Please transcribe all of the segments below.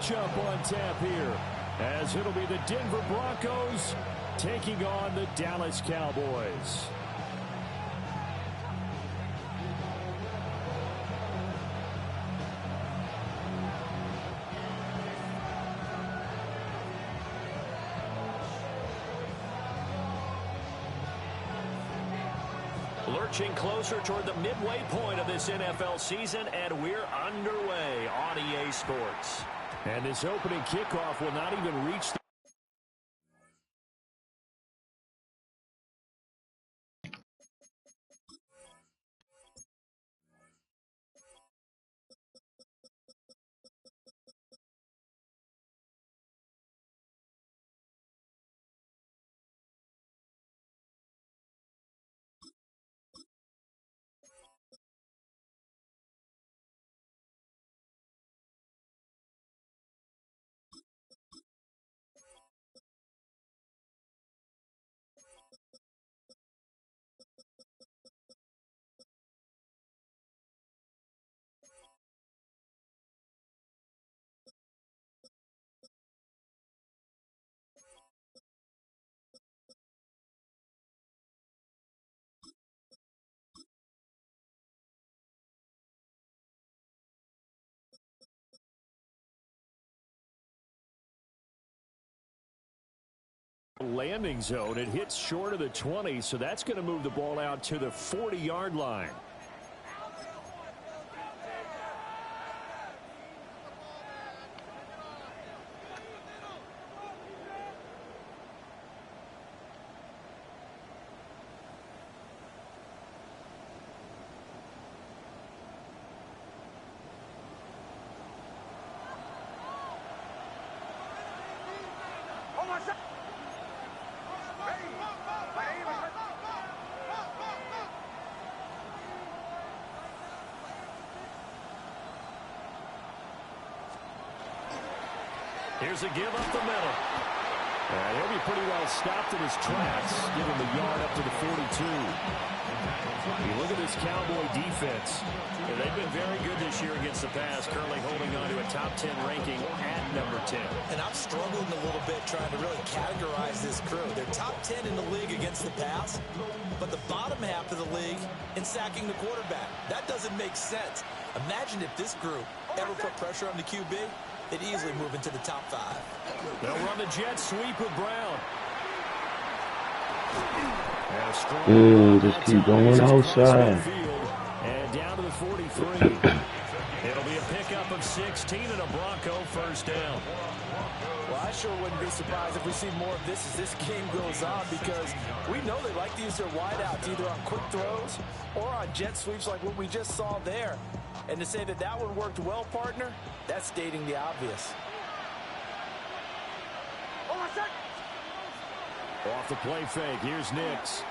matchup on tap here, as it'll be the Denver Broncos taking on the Dallas Cowboys. Lurching closer toward the midway point of this NFL season, and we're underway on EA Sports. And this opening kickoff will not even reach the landing zone. It hits short of the 20, so that's going to move the ball out to the 40-yard line. Here's a give up the middle. He'll be pretty well stopped in his tracks, giving the yard up to the 42. You look at this Cowboy defense. They've been very good this year against the pass, currently holding on to a top 10 ranking at number 10. And I'm struggling a little bit trying to really categorize this crew. They're top 10 in the league against the pass, but the bottom half of the league in sacking the quarterback. That doesn't make sense. Imagine if this group ever put pressure on the QB. They'd easily move into the top 5. They'll run the jet sweep with Brown. Just keep going outside. And down to the 43. It'll be a pickup of 16 and a Bronco first down. Well, I sure wouldn't be surprised if we see more of this as this game goes on, because we know they like to use their wideouts either on quick throws or on jet sweeps like what we just saw there. And to say that that one worked well, partner, that's stating the obvious. Off the play fake, here's Nix.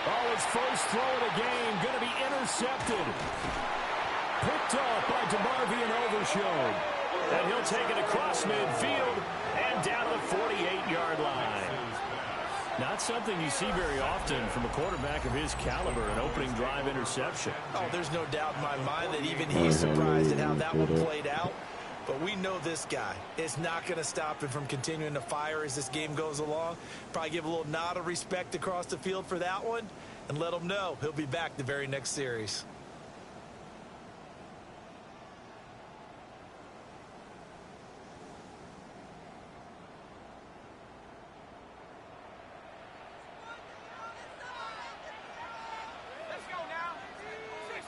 Oh, his first throw of the game, going to be intercepted. Picked off by DeMarvion Overshown. And he'll take it across midfield and down to the 48-yard line. Not something you see very often from a quarterback of his caliber, an opening drive interception. Oh, there's no doubt in my mind that even he's surprised at how that one played out. But we know this guy is not going to stop him from continuing to fire as this game goes along. Probably give a little nod of respect across the field for that one and let him know he'll be back the very next series.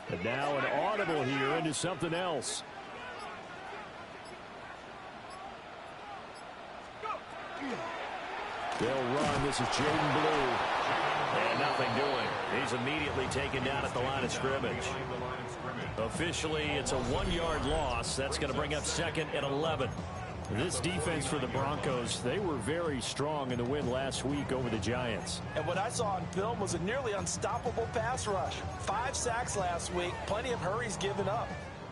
And now an audible here into something else. They'll run. This is Jaden Blue. And nothing doing. He's immediately taken down at the line of scrimmage. Officially, it's a 1-yard loss. That's going to bring up 2nd and 11. This defense for the Broncos, they were very strong in the win last week over the Giants. And what I saw on film was a nearly unstoppable pass rush. 5 sacks last week, plenty of hurries given up.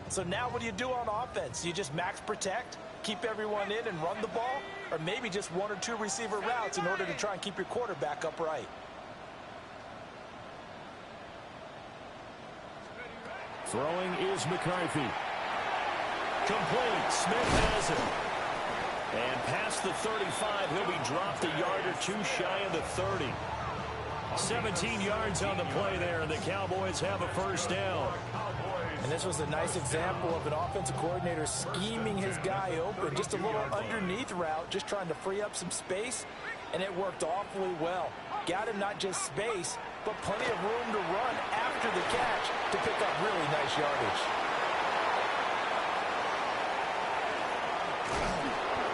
So now what do you do on offense? You just max protect, keep everyone in and run the ball, or maybe just 1 or 2 receiver routes in order to try and keep your quarterback upright. Throwing is McCarthy. Complete. Smith has it. And past the 35, he'll be dropped a yard or two shy of the 30. 17 yards on the play there, and the Cowboys have a first down. And this was a nice example of an offensive coordinator scheming his guy open. Just a little underneath route, just trying to free up some space, and it worked awfully well. Got him not just space, but plenty of room to run after the catch to pick up really nice yardage.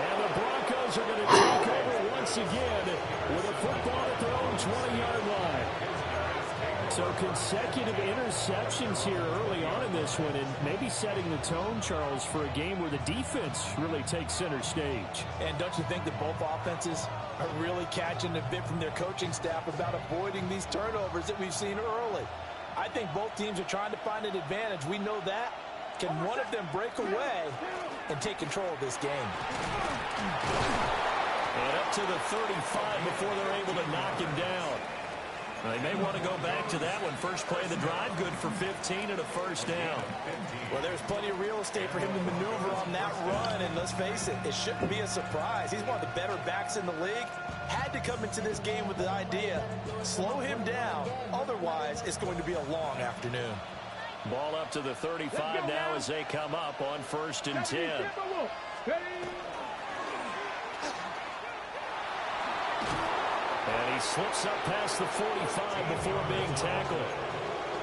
And the Broncos are going to take over once again with a football at their own 20-yard line. So consecutive interceptions here early on in this one, and maybe setting the tone, Charles, for a game where the defense really takes center stage. And don't you think that both offenses are really catching a bit from their coaching staff about avoiding these turnovers that we've seen early? I think both teams are trying to find an advantage. We know that. Can one of them break away and take control of this game? And up to the 35 before they're able to knock him down. They may want to go back to that one. First play of the drive, good for 15 and a first down. Well, there's plenty of real estate for him to maneuver on that run, and let's face it, it shouldn't be a surprise. He's one of the better backs in the league. Had to come into this game with the idea, slow him down, otherwise it's going to be a long afternoon. Ball up to the 35 now as they come up on 1st and 10. And he slips up past the 45 before being tackled.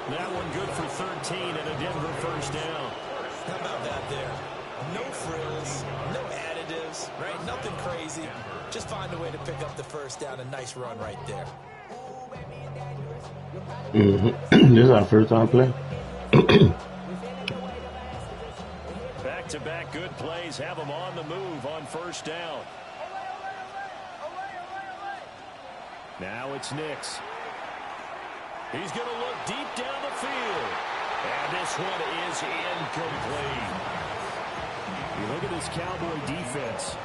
That one good for 13 and a Denver first down. How about that there? No frills, no additives, right? Nothing crazy. Just find a way to pick up the first down. A nice run right there. This is our first time play. Back-to-back good plays have them on the move on first down. Now it's Nix. He's going to look deep down the field. And this one is incomplete. You look at this Cowboy defense.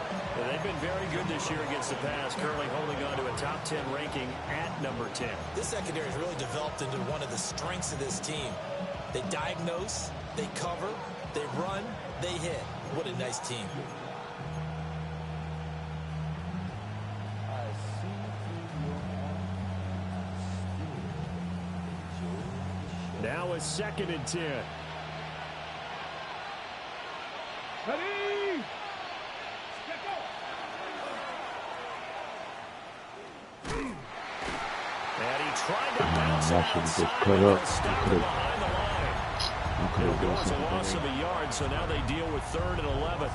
They've been very good this year against the pass, currently holding on to a top 10 ranking at number 10. This secondary has really developed into one of the strengths of this team. They diagnose, they cover, they run, they hit. What a nice team. Now a 2nd and 10. Ready? And he tried to bounce That it should outside, just cut up. stop him behind the line. It was a loss of a yard, so now they deal with 3rd and 11.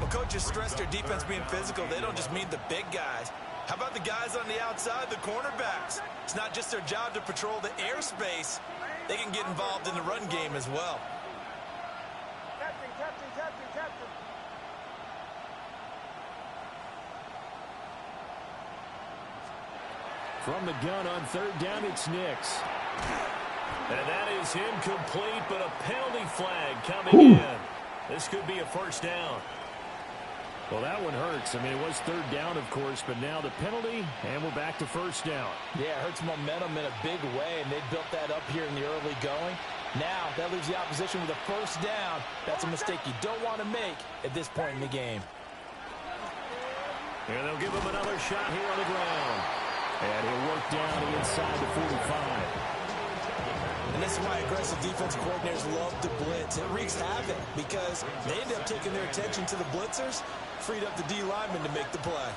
Well, coaches stress their defense being physical. They don't just mean the big guys. How about the guys on the outside, the cornerbacks? It's not just their job to patrol the airspace. They can get involved in the run game as well. Captain. From the gun on 3rd down, it's Nix. And that is incomplete, but a penalty flag coming in. This could be a first down. Well, that one hurts. I mean, it was 3rd down, of course, but now the penalty, and we're back to first down. Yeah, it hurts momentum in a big way, and they built that up here in the early going. Now, that leaves the opposition with a first down. That's a mistake you don't want to make at this point in the game. And they'll give him another shot here on the ground. And he'll work down inside the 45. And this is why aggressive defensive coordinators love to blitz. It wreaks havoc because they end up taking their attention to the blitzers, freed up the D lineman to make the play.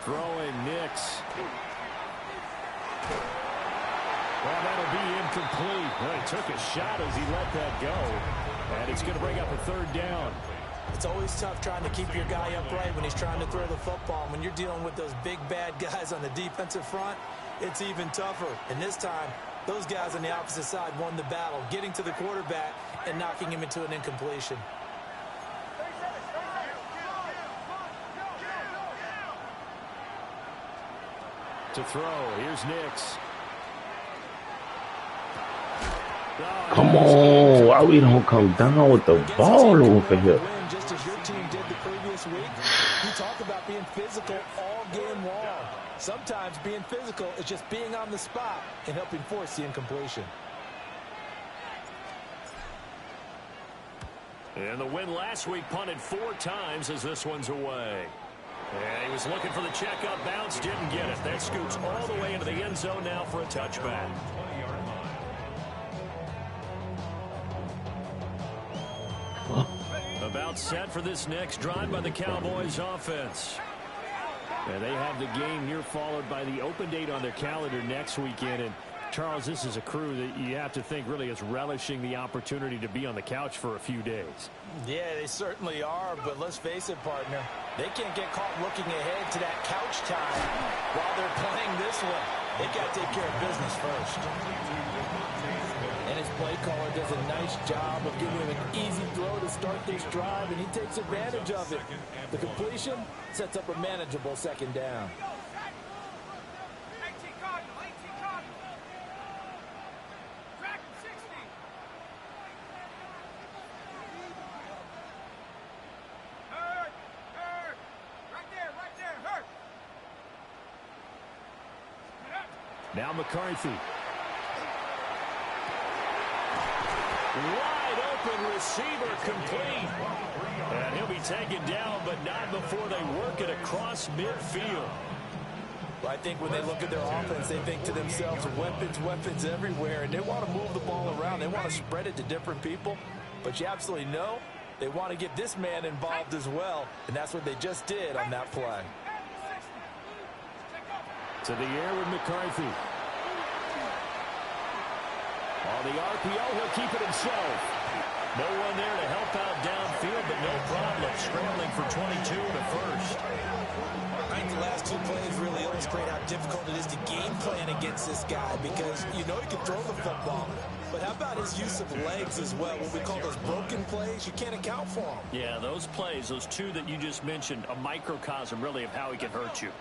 Throwing Nix. Well, that'll be incomplete. Well, he took a shot as he let that go. And it's going to bring up a 3rd down. It's always tough trying to keep your guy upright when he's trying to throw the football. When you're dealing with those big, bad guys on the defensive front, it's even tougher. And this time, those guys on the opposite side won the battle, getting to the quarterback and knocking him into an incompletion. To throw, here's Nix. Come on, why we don't come down with the ball over here? Just as your team did the previous week, you talk about being physical all game long. Sometimes being physical is just being on the spot and helping force the incompletion. And the win last week punted 4 times as this one's away. And he was looking for the checkup bounce, didn't get it. That scoots all the way into the end zone now for a touchback. About set for this next drive by the Cowboys offense. And they have the game here followed by the open date on their calendar next weekend. And Charles, this is a crew that you have to think really is relishing the opportunity to be on the couch for a few days. Yeah, they certainly are, but let's face it, partner. They can't get caught looking ahead to that couch time while they're playing this one. They got to take care of business first. And his play caller does a nice job of giving him an easy throw to start this drive, and he takes advantage of it. The completion sets up a manageable second down. Now McCarthy. Wide open receiver complete. And he'll be taken down, but not before they work it across midfield. Well, I think when they look at their offense, they think to themselves, weapons, weapons everywhere, and they want to move the ball around. They want to spread it to different people, but you absolutely know they want to get this man involved as well, and that's what they just did on that play. To the air with McCarthy. On the RPO, he'll keep it himself. No one there to help out downfield, but no problem. Scrambling for 22 to first. I think the last 2 plays really illustrate how difficult it is to game plan against this guy, because you know he can throw the football. But how about his use of legs as well? What we call those broken plays, you can't account for them. Yeah, those plays, those 2 that you just mentioned, a microcosm really of how he can hurt you.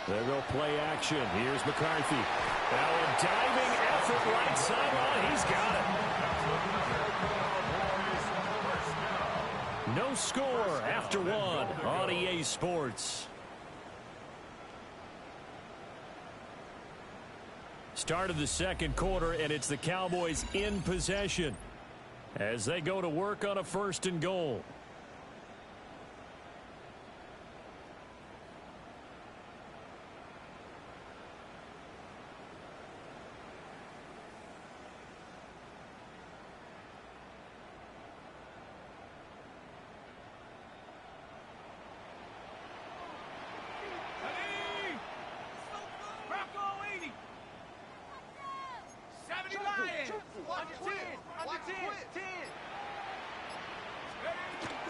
There go play action. Here's McCarthy. Now a diving effort right sideline. He's got it. No score after 1 on EA Sports. Start of the second quarter, and it's the Cowboys in possession as they go to work on a 1st and goal.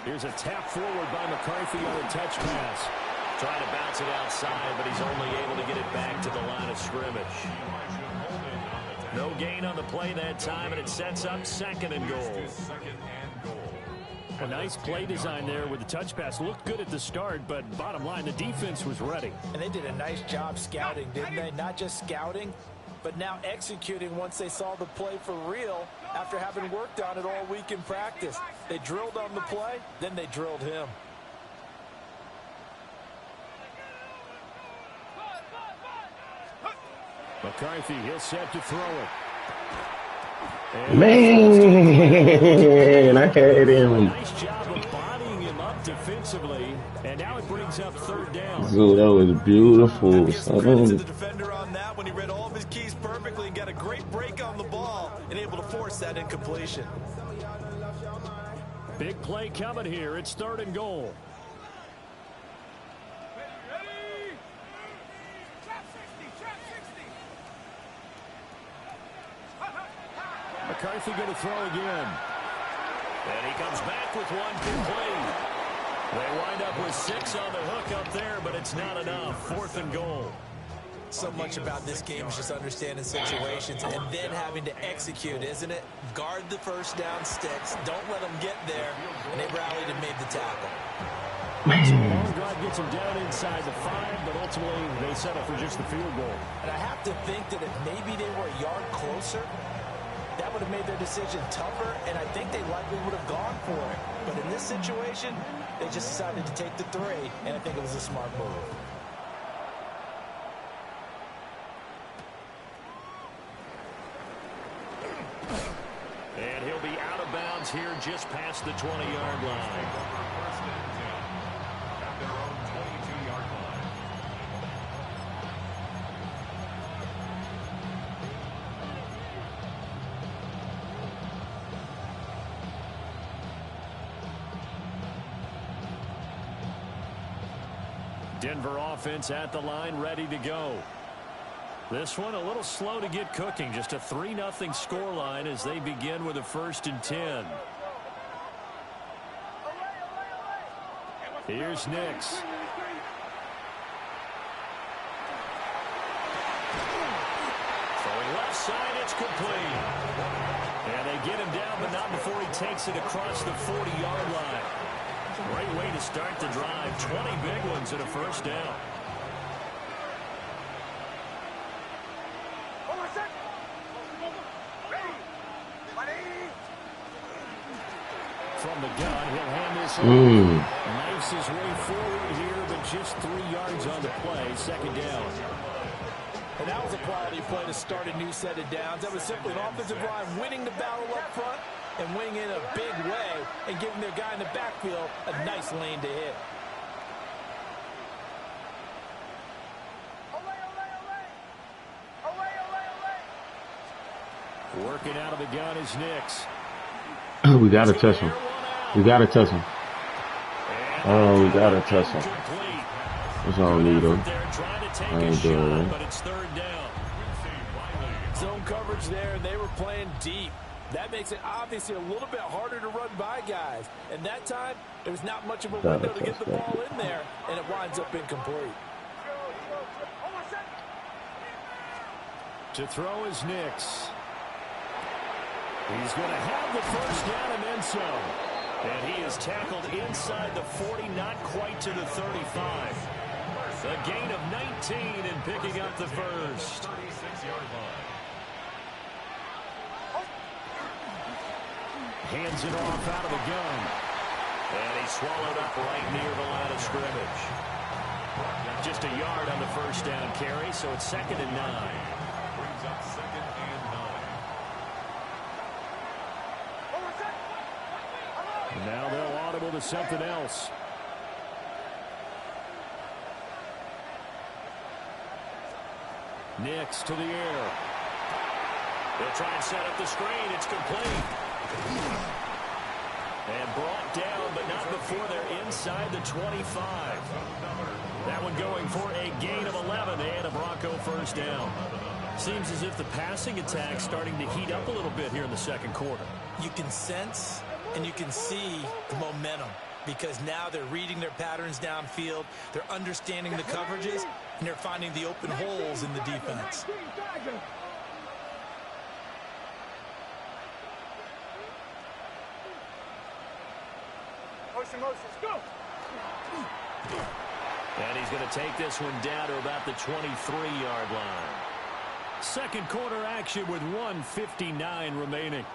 Here's a tap forward by McCarthy on a touch pass. Trying to bounce it outside, but he's only able to get it back to the line of scrimmage. No gain on the play that time, and it sets up 2nd and goal. A nice play design there with the touch pass. Looked good at the start, but bottom line, the defense was ready. And they did a nice job scouting, didn't they? Not just scouting, but now executing once they saw the play for real after having worked on it all week in practice. They drilled on the play, then they drilled him. McCarthy, he'll set to throw it. Man, I had him. Nice job of bodying him up defensively, and now it brings up 3rd down. Dude, that was beautiful. Credit to the defender on that when he read all of his keys perfectly and got a great break on the ball and able to force that incompletion. Big play coming here. It's 3rd and goal. McCarthy going to throw again. And he comes back with one complete. They wind up with 6 on the hook up there, but it's not enough. 4th and goal. So much about this game is just understanding situations and then having to execute, isn't it? Guard the first down sticks. Don't let them get there. And they rallied and made the tackle. So long drive gets them down inside the 5, but ultimately they settle for just the field goal. And I have to think that if maybe they were a yard closer, that would have made their decision tougher, and I think they likely would have gone for it. But in this situation, they just decided to take the 3, and I think it was a smart move. And he'll be out of bounds here just past the 20-yard line. At their own 22-yard line. Denver offense at the line, ready to go. This one a little slow to get cooking. Just a 3-0 scoreline as they begin with a 1st and 10. Here's Nix. Throwing left side, it's complete. And they get him down, but not before he takes it across the 40-yard line. Great way to start the drive. 20 big ones and a 1st down. From the gun, he'll hand this over. Knifes his way forward here, but just 3 yards on the play. 2nd down. And that was a quality play to start a new set of downs. That was simply an offensive line winning the battle up front and winning in a big way and giving their guy in the backfield a nice lane to hit. Working out of the gun is Nix. We got to touch him. We got to touch him. Oh, we got to touch him. That's all we need, though. I ain't doing it. But it's 3rd down. Zone coverage there, and they were playing deep. That makes it obviously a little bit harder to run by guys. And that time, there was not much of a window to get the ball in there, and it winds up incomplete. To throw is Nix. He's going to have the 1st down and then some. And he is tackled inside the 40, not quite to the 35. A gain of 19 and picking up the 1st. 36-yard line. Hands it off out of the gun. And he's swallowed up right near the line of scrimmage. Just a yard on the 1st down carry, so it's 2nd and 9. Brings up 2nd and 9. And now they'll audible to something else. Nix to the air. They'll try and set up the screen. It's complete. And brought down, but not before they're inside the 25. That one going for a gain of 11 and a Bronco 1st down. Seems as if the passing attack's starting to heat up a little bit here in the 2nd quarter. You can sense and you can see the momentum because now they're reading their patterns downfield, they're understanding the coverages, and they're finding the open holes in the defense. Go. And he's going to take this one down to about the 23-yard line. 2nd quarter action with 1:59 remaining.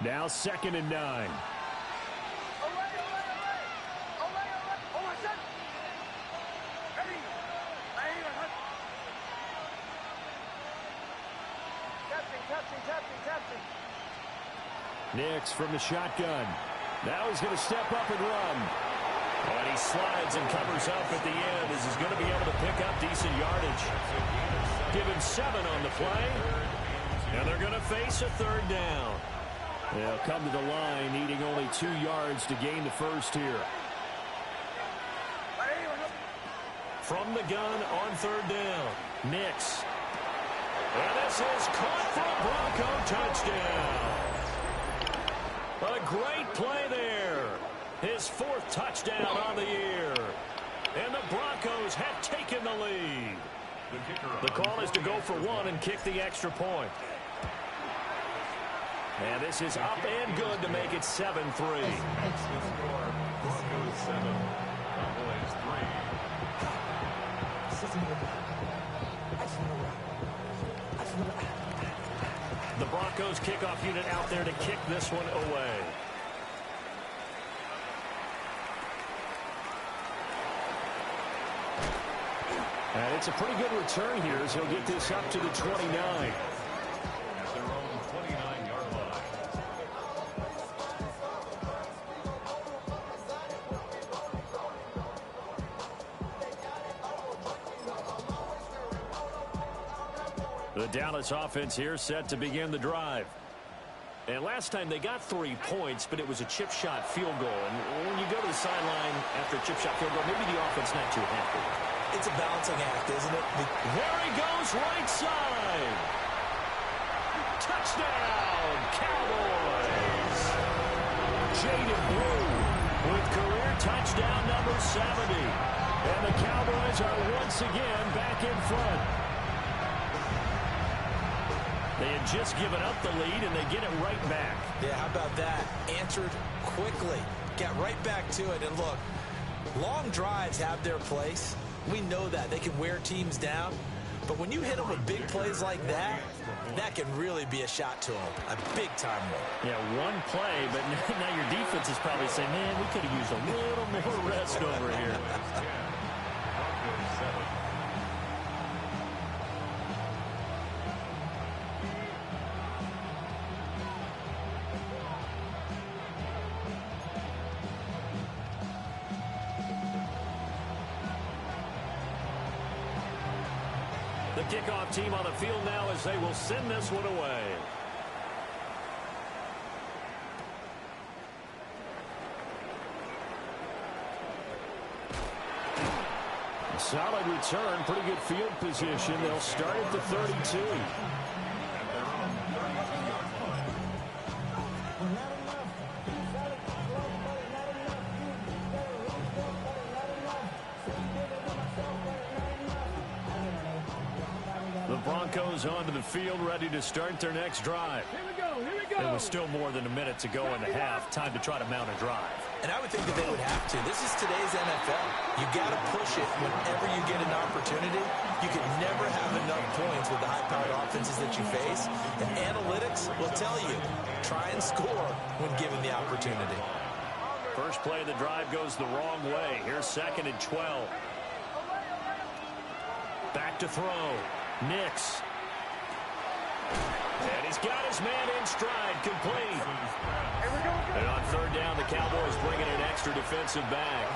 Now 2nd and 9. Nix from the shotgun. Now he's going to step up and run. And he slides and covers up at the end as he's going to be able to pick up decent yardage. Give him 7 on the play. And they're going to face a 3rd down. They'll come to the line needing only 2 yards to gain the 1st here. From the gun on 3rd down. Nix. And this is caught for a Bronco touchdown. A great play there. His 4th touchdown on the year. And the Broncos have taken the lead. The call is to go for 1 and kick the extra point. And this is up and good to make it 7-3. Broncos 7, Cowboys 3. The Broncos kickoff unit out there to kick this one away. And it's a pretty good return here as he'll get this up to the 29. At their own 29-yard line. The Dallas offense here set to begin the drive. And last time they got 3 points, but it was a chip shot field goal. And when you go to the sideline after a chip shot field goal, maybe the offense not too happy. It's a balancing act, isn't it? There he goes, right side. Touchdown, Cowboys. Jaden Blue with career touchdown number 70. And the Cowboys are once again back in front. They had just given up the lead, and they get it right back. Yeah, how about that? Answered quickly. Got right back to it. And look, long drives have their place. We know that. They can wear teams down. But when you hit them with big plays like that, that can really be a shot to them. A big-time one. Yeah, one play, but now your defense is probably saying, man, we could have used a little more rest over here. The kickoff team on the field now as they will send this one away. A solid return, pretty good field position. They'll start at the 32. Broncos onto the field, ready to start their next drive. Here we go, here we go. There was still more than a minute to go in the half. Time to try to mount a drive. And I would think that they would have to. This is today's NFL. You got to push it whenever you get an opportunity. You can never have enough points with the high-powered offenses that you face. And analytics will tell you, try and score when given the opportunity. First play of the drive goes the wrong way. Here's 2nd and 12. Back to throw. Nix. And he's got his man in stride, complete. And on 3rd down, the Cowboys bring in an extra defensive back.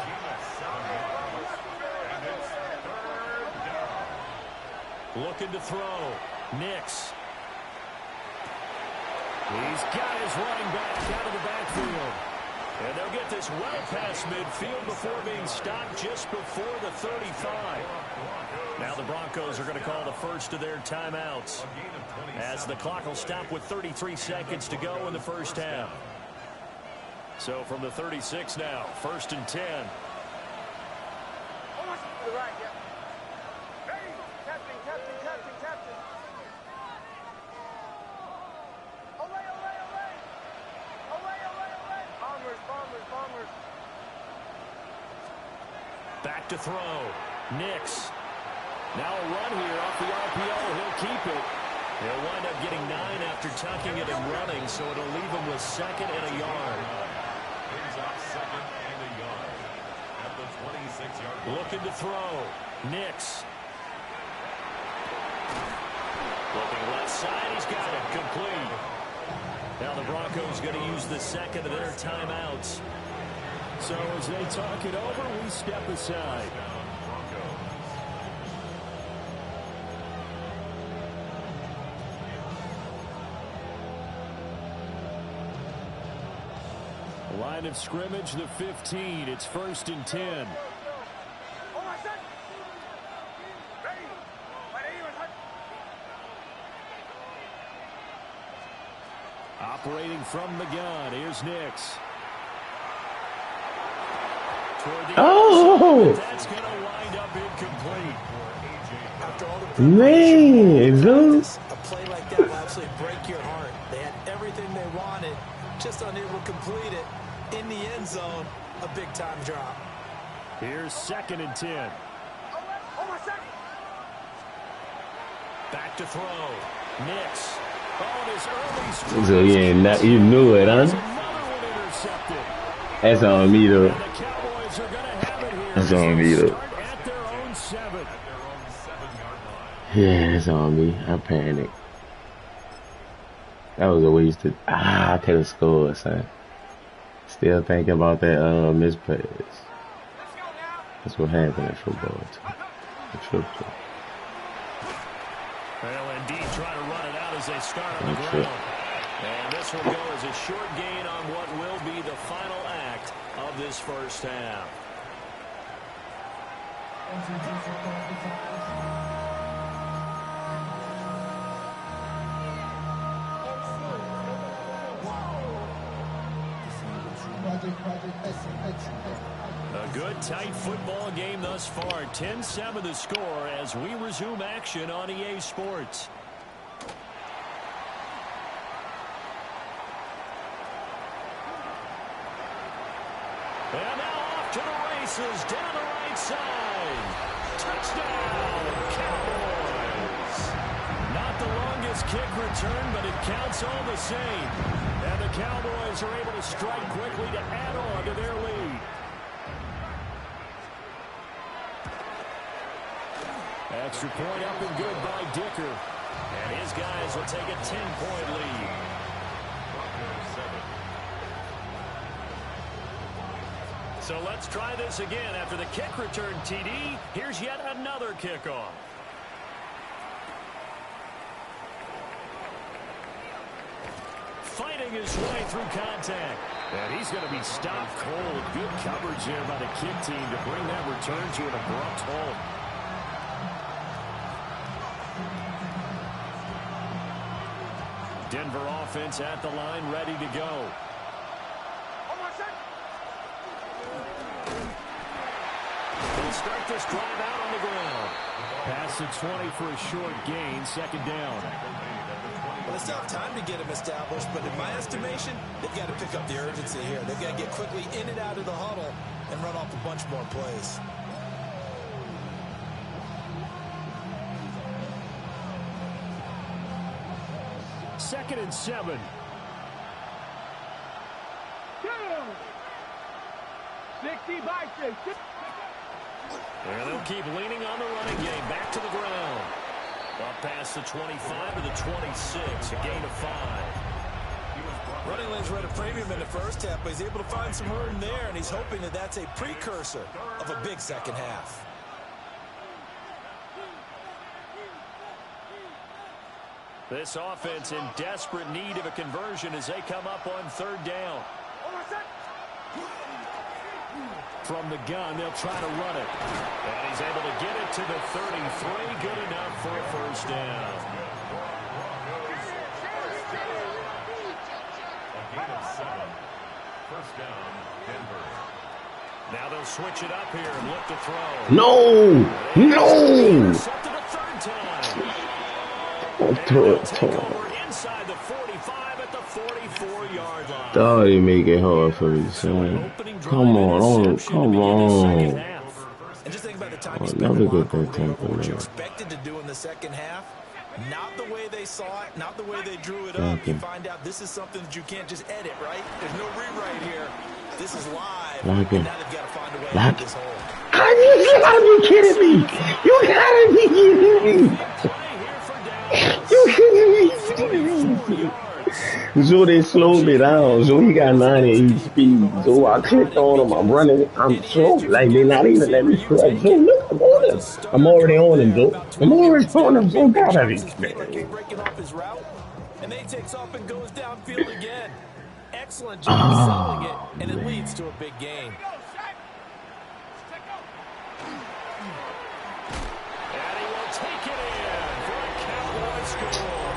Looking to throw. Nix. He's got his running back out of the backfield. And they'll get this well past midfield before being stopped just before the 35. Now the Broncos are going to call the first of their timeouts as the clock will stop with 33 seconds to go in the first half. So from the 36 now, 1st and 10. Back to throw. Nix. Now a run here off the RPO. He'll keep it. He'll wind up getting 9 after tucking it and running, so it'll leave him with 2nd and a yard. Brings up 2nd and a yard at the 26-yard line. Looking to throw. Nix. Looking left side. He's got it. Complete. Now the Broncos going to use the 2nd of their timeouts. So as they talk it over, we step aside. Line of scrimmage, the 15. It's 1st and 10. Operating from the gun. Here's Nix. Oh! That's going to wind up incomplete. After all the Man, practice, a play like that will absolutely break your heart. They had everything they wanted, just unable to complete it. In the end zone, a big-time drop. Here's 2nd and 10. Back to throw. Nix. Oh, his early strike. So you knew it, huh? That's on me, though. And the Cowboys are going to have it here. That's on me, though. Start at their own 7. Yeah, that's on me. I panicked. That was a waste of... I could have scored, son. Still thinking about that misplays. That's what happened in football, too. Well, indeed, trying to run it out as they start on the ground. And this will go as a short gain on what will be the final act of this first half. A good, tight football game thus far. 10-7 the score as we resume action on EA Sports. And now off to the races down the right side. Touchdown, Cowboys. Not the longest kick return, but it counts all the same. And the Cowboys are able to strike quickly to add on to their lead. Extra point up and good by Dicker. And his guys will take a 10-point lead. So let's try this again. After the kick return TD, here's yet another kickoff. Fighting his way through contact. And he's going to be stopped cold. Good coverage there by the kick team to bring that return to an abrupt halt. Denver offense at the line, ready to go. They'll start this drive out on the ground. Pass to 20 for a short gain, second down. Well, it's not time to get him established, but in my estimation, they've got to pick up the urgency here. They've got to get quickly in and out of the huddle and run off a bunch more plays. Second and 7. And they'll keep leaning on the running game. Back to the ground. Up past the 25 to the 26. A gain of 5. Running lanes were at a premium in the first half, but he's able to find some room there, and he's hoping that that's a precursor of a big second half. This offense in desperate need of a conversion as they come up on third down. From the gun, they'll try to run it. And he's able to get it to the 33. Good enough for a first down. A gain of 7. First down, Denver. Now they'll switch it up here and look to throw. No! Intercepted a third time. Take over inside the 45 at the 44-yard line. Thought you make it hard for me, son. Come on. And just think about the time you spent in the locker room, what you expected to do in the second half. Not the way they saw it, not the way they drew it up. You find out this is something that you can't just edit, right? There's no rewrite here. This is live. And now they've got to find a way out of this hole. You gotta be kidding me. You gotta be kidding me. So they slowed me down. So he got 98 speed. So I clicked on him. I'm running. I'm slow. Like they're not even letting me strike. So look, I'm on him. I'm already on him, Joe. I'm already on him. So gotta be. Breaking off his route, and then he takes off and goes downfield again. Excellent job selling it, and it leads to a big gain. And he will take it in for a Cowboy score.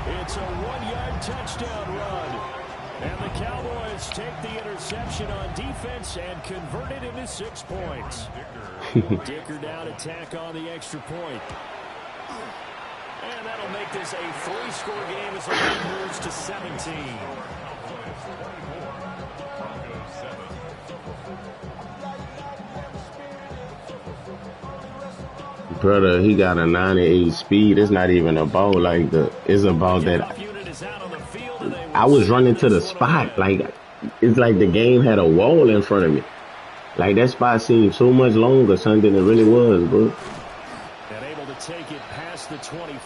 It's a 1-yard touchdown run. And the Cowboys take the interception on defense and convert it into 6 points. Dicker down attack on the extra point. And that'll make this a 3-score game as the lead moves to 17. Brother, he got a 98 speed. It's not even about like it's about that. I was running to the spot. Like, it's like the game had a wall in front of me. Like, that spot seemed so much longer, son, than it really was, bro.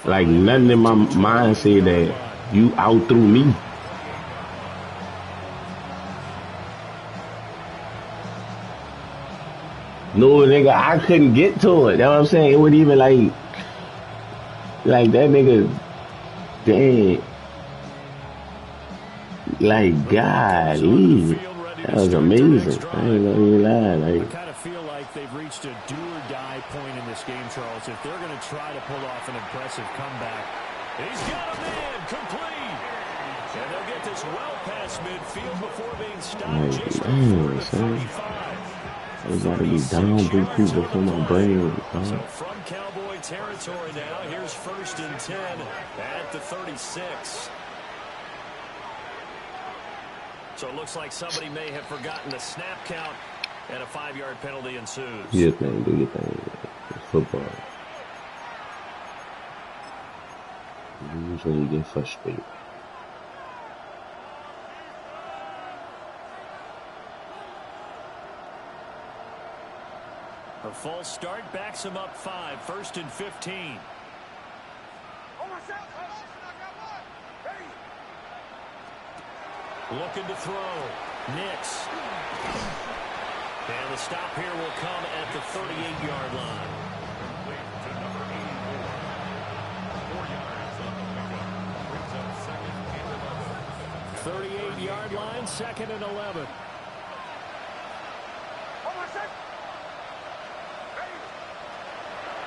Like, nothing in my mind said that you out through me. No, nigga, I couldn't get to it. That's what I'm saying. It would even like that nigga, dang. Like, golly. That was amazing. I ain't gonna even lie. Like, I kind of feel like they've reached a do-or-die point in this game, Charles. If they're going to try to pull off an impressive comeback, he's got a man complete. And they'll get this well past midfield before being stopped just before the 35. I gotta be down big before my brain. So from Cowboy territory now, here's 1st and 10 at the 36. So it looks like somebody may have forgotten the snap count, and a 5-yard penalty ensues. Do your thing. It's football. Usually you get frustrated. A false start backs him up 5, 1st and 15. Looking to throw. Nix. And the stop here will come at the 38-yard line. 38-yard line, 2nd and 11.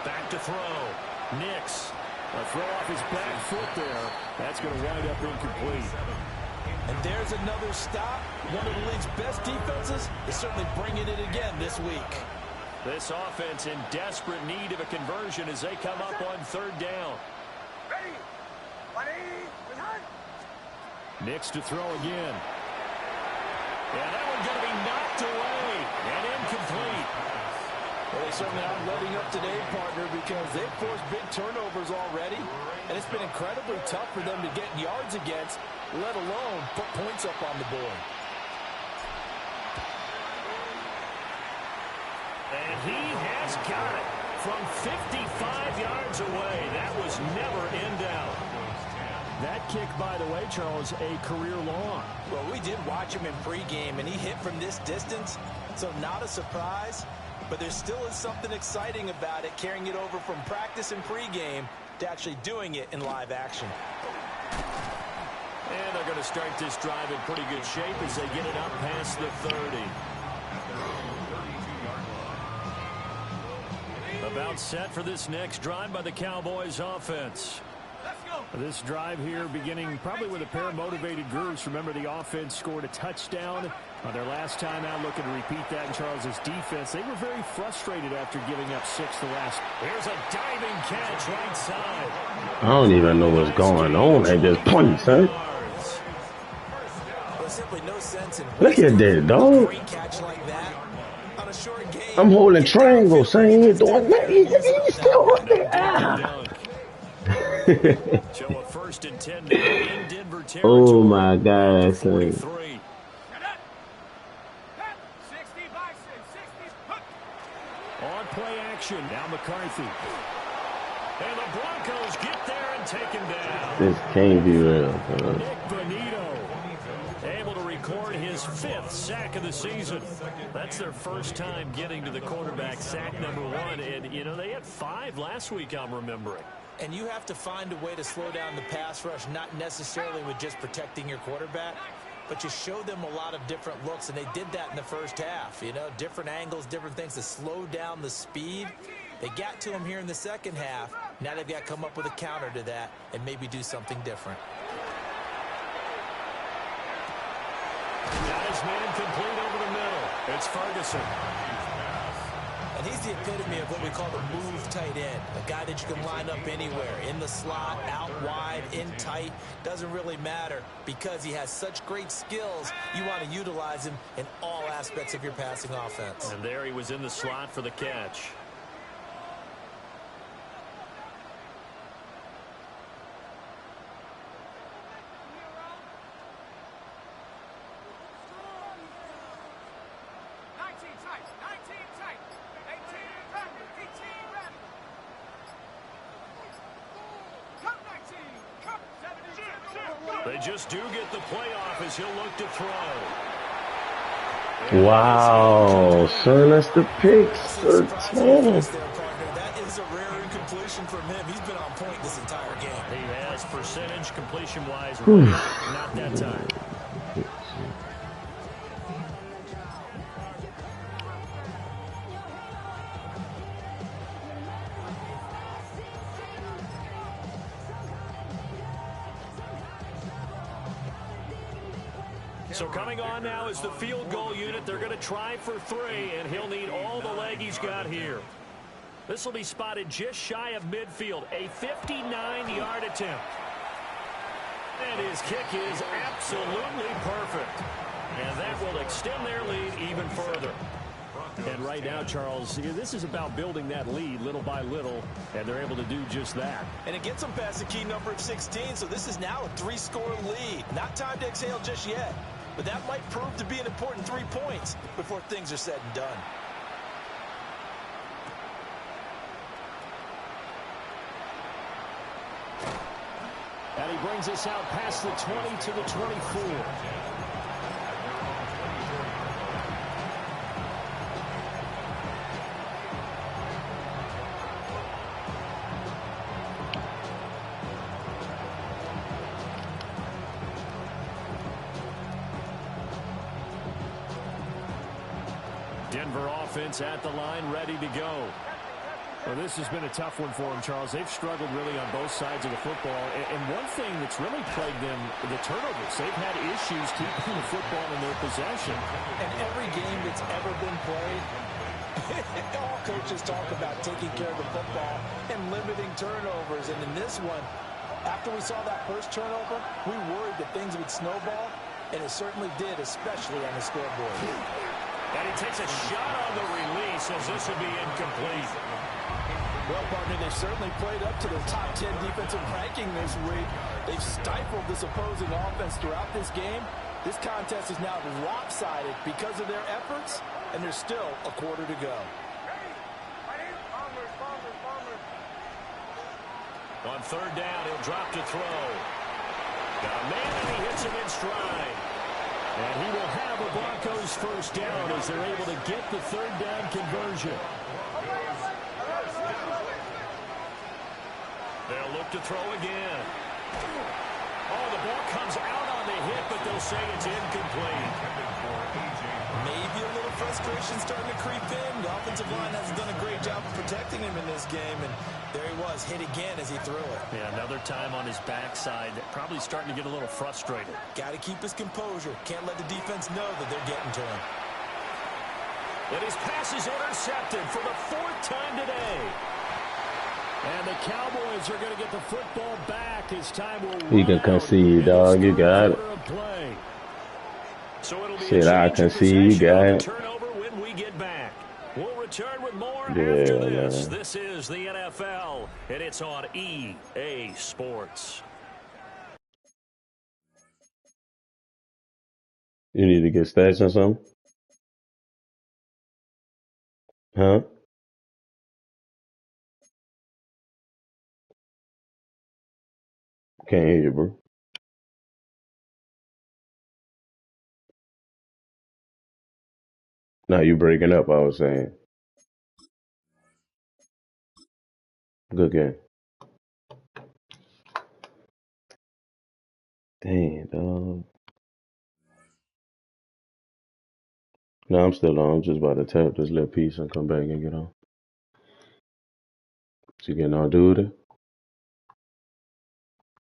Back to throw. Nix. A throw off his back foot there. That's going to wind up incomplete. And there's another stop. One of the league's best defenses is certainly bringing it again this week. This offense in desperate need of a conversion as they come up on 3rd down. Nix to throw again. And that one's going to be knocked away and incomplete. Well, they certainly aren't letting up today, partner, because they've forced big turnovers already, and it's been incredibly tough for them to get yards against, let alone put points up on the board. And he has got it from 55 yards away. That was never in doubt. That kick, by the way, Charles, a career long. Well, we did watch him in pregame, and he hit from this distance, so not a surprise. But there still is something exciting about it, carrying it over from practice and pregame to actually doing it in live action. And they're going to start this drive in pretty good shape as they get it up past the 30. About set for this next drive by the Cowboys offense. This drive here beginning probably with a pair of motivated groups. Remember, the offense scored a touchdown on their last time out. Looking to repeat that in Charles's defense. They were very frustrated after giving up 6 the last. Here's a diving catch right side. I don't even know what's going on at this point, son. Look at that, dog. I'm holding triangle, son. He ain't doing nothing. He's still holding. So a 1st and 10 in Denver territory. Oh my God, son. On play action. Now McCarthy. And the Broncos get there and take him down. This can't be real, bro. Nick Bonito able to record his 5th sack of the season. That's their first time getting to the quarterback, sack number 1. And, you know, they had 5 last week, I'm remembering. And you have to find a way to slow down the pass rush, not necessarily with just protecting your quarterback, but you show them a lot of different looks, and they did that in the first half. You know, different angles, different things to slow down the speed. They got to him here in the second half. Now they've got to come up with a counter to that and maybe do something different. Got his man complete over the middle. It's Ferguson. And he's the epitome of what we call the move tight end, a guy that you can line up anywhere, in the slot, out wide, in tight, doesn't really matter because he has such great skills. You want to utilize him in all aspects of your passing offense. And there he was in the slot for the catch. They just do get the playoff as he'll look to throw. Wow, son, that's the pick. 13. That is a rare incompletion from him. He's been on point this entire game. He has percentage completion-wise, not that time. So coming on now is the field goal unit. They're going to try for 3, and he'll need all the leg he's got here. This will be spotted just shy of midfield, a 59-yard attempt. And his kick is absolutely perfect. And that will extend their lead even further. And right now, Charles, this is about building that lead little by little, and they're able to do just that. And it gets them past the key number of 16, so this is now a 3-score lead. Not time to exhale just yet, but that might prove to be an important 3 points before things are said and done. And he brings us out past the 20 to the 24. Denver offense at the line, ready to go. Well, this has been a tough one for them, Charles. They've struggled really on both sides of the football. And one thing that's really plagued them, the turnovers. They've had issues keeping the football in their possession. And every game that's ever been played, all coaches talk about taking care of the football and limiting turnovers. And in this one, after we saw that first turnover, we worried that things would snowball, and it certainly did, especially on the scoreboard. And he takes a shot on the release as this will be incomplete. Well, partner, they've certainly played up to their top 10 defensive ranking this week. They've stifled this opposing offense throughout this game. This contest is now lopsided because of their efforts, and there's still a quarter to go. On third down, he'll drop to throw. Got a man, and he hits him in stride. And he will have a Broncos first down as they're able to get the third down conversion. They'll look to throw again. Oh, the ball comes out on the hit, but they'll say it's incomplete. Maybe a little frustration starting to creep in. The offensive line hasn't done a great job of protecting him in this game, and there he was, hit again as he threw it. Yeah, another time on his backside, probably starting to get a little frustrated. Got to keep his composure. Can't let the defense know that they're getting to him. And his pass is intercepted for the 4th time today. And the Cowboys are going to get the football back as time will You can concede, dog. You got it. So it'll be Shit, I concede. You got it. Turnover when we get back. We'll return with more Yeah, after this. man. This is the NFL, and it's on EA Sports. You need to get stats or something? Huh? Can't hear you, bro. Now you breaking up, I was saying. Good game. Dang, dog. No, I'm still on. I'm just about to tap this little piece and come back and get on. So you getting all do with it?